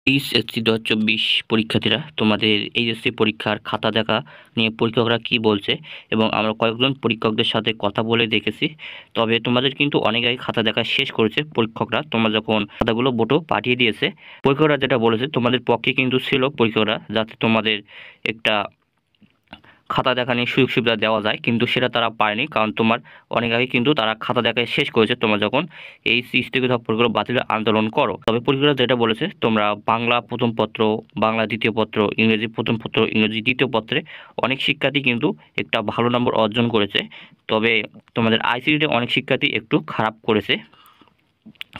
HSC 2024 পরীক্ষার্থীরা, তোমাদের HSC পরীক্ষার খাতা দেখা নিয়ে পরীক্ষকরা কি বলছে এবং আমরা কয়েকজন পরীক্ষকদের সাথে কথা বলে দেখেছি। তবে তোমাদের কিন্তু অনেক আগে খাতা দেখা শেষ করেছে পরীক্ষকরা। তোমরা যখন খাতাগুলো বোটো পাঠিয়ে দিয়েছে, পরীক্ষকরা যেটা বলেছে তোমাদের পক্ষে কিন্তু ছিল পরীক্ষকরা, যাতে তোমাদের একটা খাতা দেখা নিয়ে সুযোগ সুবিধা দেওয়া যায়, কিন্তু সেটা তারা পায়নি। কারণ তোমার অনেক আগে কিন্তু তারা খাতা দেখায় শেষ করেছে তোমরা যখন এই স্থগিত পরীক্ষা বাতিলের আন্দোলন করো। তবে পরীক্ষকরা যেটা বলেছে, তোমরা বাংলা প্রথম পত্র, বাংলা দ্বিতীয় পত্র, ইংরেজি প্রথম পত্র, ইংরেজি দ্বিতীয় পত্রে অনেক শিক্ষার্থী কিন্তু একটা ভালো নম্বর অর্জন করেছে। তবে তোমাদের আইসিটিতে অনেক শিক্ষার্থী একটু খারাপ করেছে।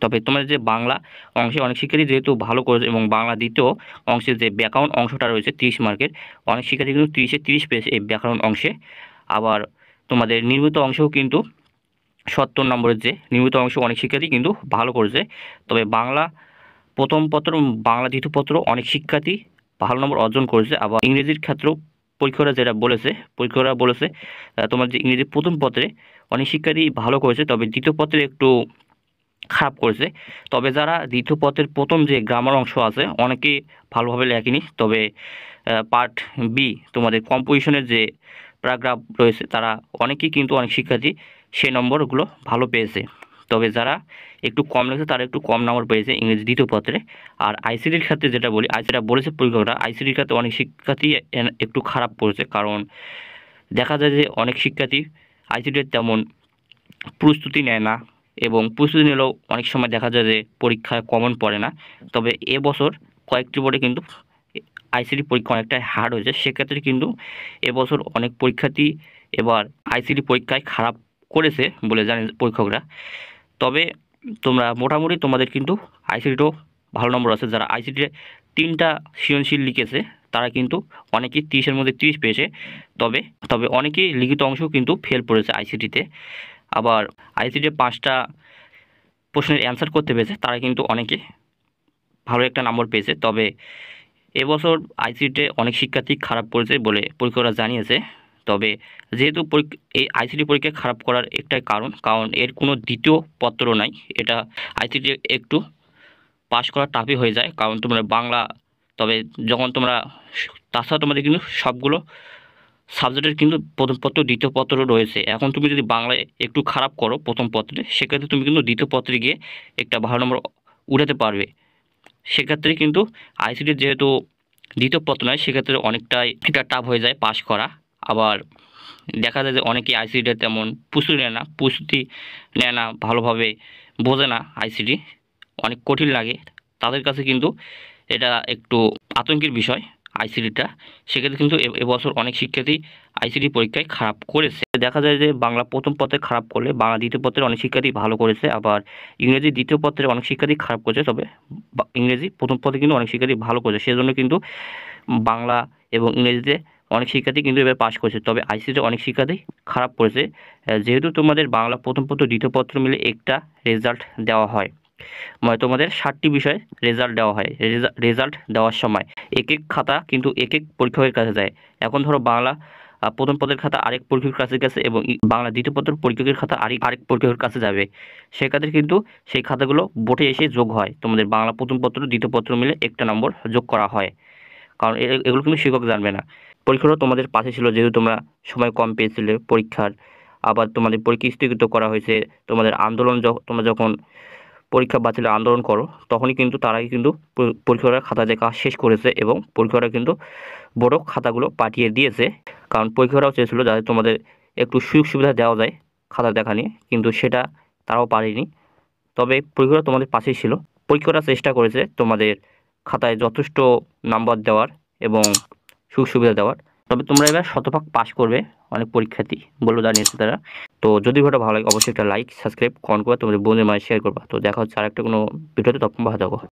তবে তোমাদের যে বাংলা অংশে অনেক শিক্ষার্থী যেহেতু ভালো করেছে, এবং বাংলা দ্বিতীয় অংশের যে ব্যাকরণ অংশটা রয়েছে 30 মার্কের, অনেক শিক্ষার্থী কিন্তু 30-এ 30 পেয়েছে এই ব্যাকরণ অংশে। আবার তোমাদের নির্মিত অংশেও কিন্তু 70 নম্বরের যে নির্মিত অংশ অনেক শিক্ষার্থী কিন্তু ভালো করেছে। তবে বাংলা প্রথম পত্র, বাংলা দ্বিতীয় পত্র অনেক শিক্ষার্থী ভালো নম্বর অর্জন করেছে। আবার ইংরেজির ক্ষেত্রেও পরীক্ষকরা যেটা বলেছে, পরীক্ষকরা বলেছে তোমার যে ইংরেজি প্রথম পত্রে অনেক শিক্ষার্থী ভালো করেছে, তবে দ্বিতীয় পত্রে একটু খারাপ করেছে। তবে যারা দ্বিতীয় পত্রের প্রথম যে গ্রামার অংশ আছে অনেকেই ভালোভাবে লেখেনি। তবে পার্ট বি তোমাদের কম্পোজিশনের যে প্যারাগ্রাফ রয়েছে, তারা অনেকেই কিন্তু অনেক শিক্ষার্থী সেই নম্বরগুলো ভালো পেয়েছে। তবে যারা একটু কম লিখেছে তারা একটু কম নম্বর পেয়েছে ইংরেজি দ্বিতীয় পত্রে। আর আইসিটির ক্ষেত্রে যেটা বলি, আইসিটা বলেছে পরীক্ষকরা, আইসিটির ক্ষেত্রে অনেক শিক্ষার্থী একটু খারাপ করেছে। কারণ দেখা যায় যে অনেক শিক্ষার্থী আইসিটির তেমন প্রস্তুতি নেয় না, এবং প্রস্তুতি নিলেও অনেক সময় দেখা যায় যে পরীক্ষায় কমন পড়ে না। তবে এবছর কয়েকটি বোর্ডে কিন্তু আইসিটি পরীক্ষা অনেকটাই হার্ড হয়েছে। সেক্ষেত্রে কিন্তু এবছর অনেক পরীক্ষার্থী এবার আইসিটি পরীক্ষায় খারাপ করেছে বলে জানেন পরীক্ষকরা। তবে তোমরা মোটামুটি তোমাদের কিন্তু আইসিটিও ভালো নম্বর আছে। যারা আইসিটিতে 3টা সৃজনশীল লিখেছে তারা কিন্তু অনেকেই 30-এর মধ্যে 30 পেয়েছে। তবে তবে অনেকেই লিখিত অংশও কিন্তু ফেল পড়েছে আইসিটিতে। আবার আইসিটিতে 5টা প্রশ্নের অ্যান্সার করতে পেরেছে, তারা কিন্তু অনেকে ভালো একটা নম্বর পেয়েছে। তবে এবছর আইসিটিতে অনেক শিক্ষার্থী খারাপ করেছে বলে পরীক্ষকরা জানিয়েছে। তবে যেহেতু এই আইসিটি পরীক্ষা খারাপ করার একটাই কারণ এর কোনো দ্বিতীয় পত্র নাই। এটা আইসিটি একটু পাস করা টাফই হয়ে যায়, কারণ তোমরা বাংলা, তবে যখন তোমরা তাছাড়া তোমাদের কিন্তু সবগুলো সাবজেক্টের কিন্তু প্রথম পত্র দ্বিতীয় পত্র রয়েছে। এখন তুমি যদি বাংলায় একটু খারাপ করো প্রথম পত্রে, সেক্ষেত্রে তুমি কিন্তু দ্বিতীয় পত্রে গিয়ে একটা ভালো নম্বর উঠাতে পারবে। সেক্ষেত্রে কিন্তু আইসিটির যেহেতু দ্বিতীয় পত্র নয়, সেক্ষেত্রে অনেকটাই এটা টাফ হয়ে যায় পাস করা। আবার দেখা যায় যে অনেকেই আইসিটিতে তেমন প্রস্তুতি নেয় না, ভালোভাবে বোঝে না, আইসিটি অনেক কঠিন লাগে তাদের কাছে, কিন্তু এটা একটু আতঙ্কের বিষয় আইসিটিটা। সেক্ষেত্রে কিন্তু এবছর অনেক শিক্ষার্থী আইসিটি পরীক্ষায় খারাপ করেছে। দেখা যায় যে বাংলা প্রথম পত্রে খারাপ করলে বাংলা দ্বিতীয় পত্রে অনেক শিক্ষার্থী ভালো করেছে। আবার ইংরেজি দ্বিতীয় পত্রে অনেক শিক্ষার্থী খারাপ করেছে, তবে ইংরেজি প্রথম পত্রে কিন্তু অনেক শিক্ষার্থী ভালো করেছে। সেজন্য কিন্তু বাংলা এবং ইংরেজিতে অনেক শিক্ষার্থী কিন্তু এবার পাস করেছে। তবে আইসিটিতে অনেক শিক্ষার্থী খারাপ করেছে। যেহেতু তোমাদের বাংলা প্রথম পত্র দ্বিতীয় পত্র মিলে একটা রেজাল্ট দেওয়া হয়, মানে তোমাদের 60টি বিষয়ে রেজাল্ট দেওয়া হয়। রেজাল্ট দেওয়ার সময় এক এক খাতা কিন্তু এক এক পরীক্ষকের কাছে যায়। এখন ধরো বাংলা প্রথম পদের খাতা আরেক পরীক্ষকের কাছে গেছে, এবং বাংলা দ্বিতীয় পত্র পরীক্ষকের খাতা আরেক পরীক্ষকের কাছে যাবে। সেক্ষেত্রে কিন্তু সেই খাতাগুলো বোর্ডে এসে যোগ হয়, তোমাদের বাংলা প্রথম পত্র দ্বিতীয় পত্র মিলে একটা নম্বর যোগ করা হয়। কারণ এগুলো কিন্তু শিক্ষক জানবে না। পরীক্ষাটাও তোমাদের পাশে ছিল, যেহেতু তোমরা সময় কম পেয়েছিলে পরীক্ষার। আবার তোমাদের পরীক্ষা স্থগিত করা হয়েছে। তোমাদের আন্দোলন, তোমরা যখন পরীক্ষা বাতিলের আন্দোলন করো, তখনই কিন্তু তারাই কিন্তু পরীক্ষার খাতা দেখা শেষ করেছে, এবং পরীক্ষারা কিন্তু বড় খাতাগুলো পাঠিয়ে দিয়েছে। কারণ পরীক্ষারাও চেয়েছিল যাতে তোমাদের একটু সুযোগ সুবিধা দেওয়া যায় খাতা দেখা নিয়ে, কিন্তু সেটা তারাও পারেনি। তবে পরীক্ষারা তোমাদের পাশেই ছিল। পরীক্ষারা চেষ্টা করেছে তোমাদের খাতায় যথেষ্ট নাম্বার দেওয়ার এবং সুযোগ সুবিধা দেওয়ার। তবে তোমরা এবার শতভাগ পাস করবে অনেক পরীক্ষার্থী বলে জানিয়েছে তারা। তো যদি ভিডিওটা ভালো লাগে অবশ্যই একটা লাইক, সাবস্ক্রাইব, কমেন্ট করে তোমাদের বন্ধুদের মাঝে শেয়ার করবা। তো দেখা হচ্ছে আরেকটা কোনো ভিডিওতে, তখন ভালো থাকো।